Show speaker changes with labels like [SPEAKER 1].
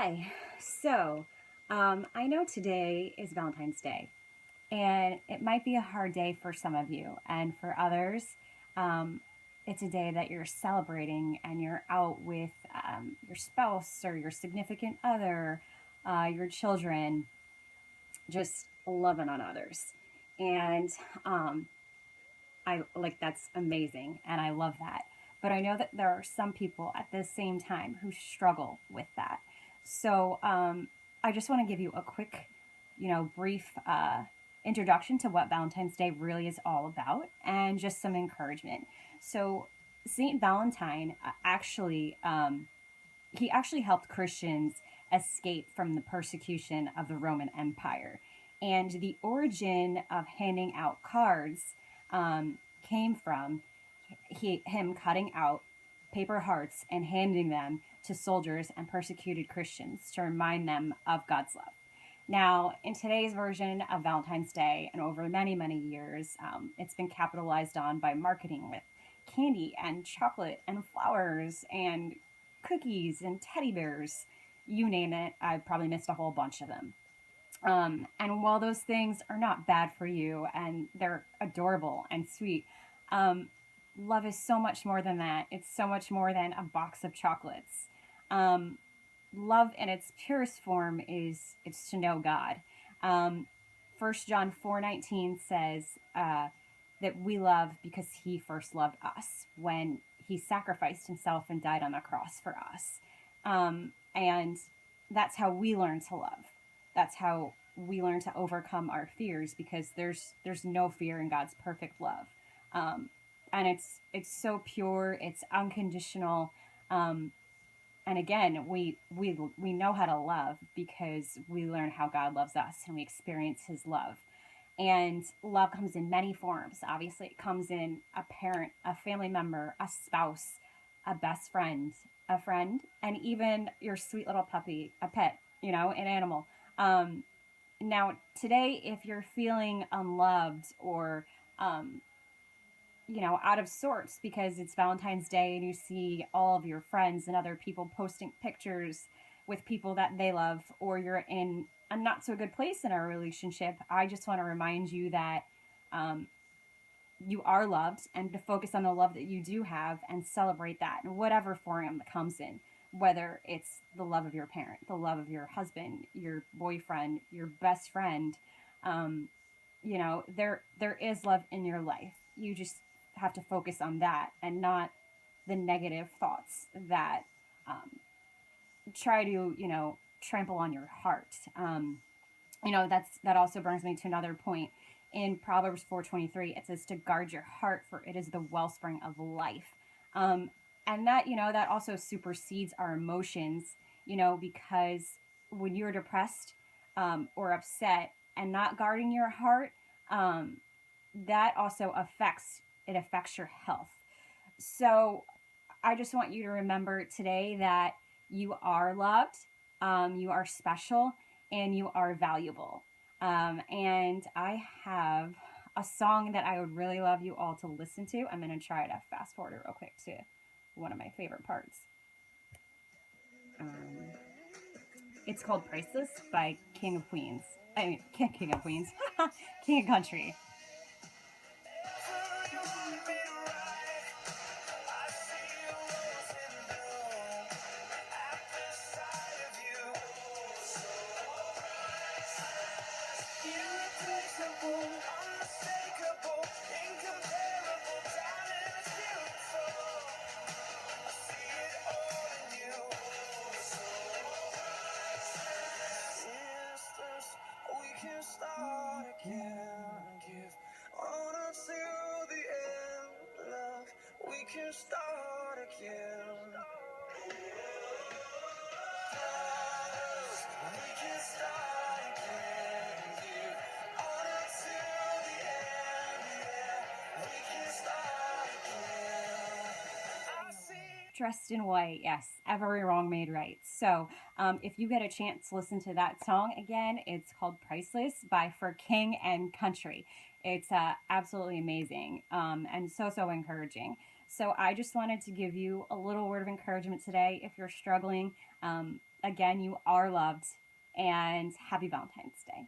[SPEAKER 1] Hi. So, I know today is Valentine's Day, and it might be a hard day for some of you, and for others, um, it's a day that you're celebrating and you're out with your spouse or your significant other, your children, just loving on others. And um, I like that's amazing, and I love that. But I know that there are some people at the same time who struggle with that. So I just want to give you a quick, brief introduction to what Valentine's Day really is all about, and just some encouragement. So Saint Valentine he actually helped Christians escape from the persecution of the Roman Empire. And the origin of handing out cards came from him cutting out paper hearts and handing them to soldiers and persecuted Christians to remind them of God's love. Now, in today's version of Valentine's Day and over many, many years, it's been capitalized on by marketing with candy and chocolate and flowers and cookies and teddy bears. You name it, I've probably missed a whole bunch of them. And while those things are not bad for you and they're adorable and sweet, um, love is so much more than that. It's so much more than a box of chocolates. Um, Love in its purest form is it's to know God. Um, 1 John 4:19 says that we love because He first loved us when He sacrificed Himself and died on the cross for us. And that's how we learn to love. That's how we learn to overcome our fears because there's no fear in God's perfect love. Um, and it's so pure, it's unconditional. Um, and again, we know how to love because we learn how God loves us and we experience His love. And love comes in many forms. Obviously, it comes in a parent, a family member, a spouse, a best friend, a friend, and even your sweet little puppy, a pet, an animal. Um, Now, today, if you're feeling unloved or out of sorts because it's Valentine's Day and you see all of your friends and other people posting pictures with people that they love, or you're in a not so good place in a relationship, I just want to remind you that um, you are loved and to focus on the love that you do have and celebrate that in whatever form it comes in. Whether it's the love of your parent, the love of your husband, your boyfriend, your best friend, um, there is love in your life. You just have to focus on that and not the negative thoughts that try to trample on your heart. That also brings me to another point in Proverbs 4:23. It says to guard your heart, for it is the wellspring of life. um, and that that also supersedes our emotions, because when you're depressed or upset and not guarding your heart, um, that also affects your health. So I just want you to remember today that you are loved, you are special, and you are valuable. And I have a song that I would really love you all to listen to. I'm going to try to fast forward it real quick to one of my favorite parts. Um, it's called Priceless by King of Queens. I mean, King of Queens. King of Country.
[SPEAKER 2] Start again, give honor to the end, love. We can start again. We can start again. Give honor to the end, yeah. We can start again. I see.
[SPEAKER 1] Dressed in white, yes, every wrong made right. So if you get a chance to listen to that song again, it's called Priceless by ForKing&Country. It's absolutely amazing, and so encouraging. So I just wanted to give you a little word of encouragement today. If you're struggling, again, you are loved, and happy Valentine's Day.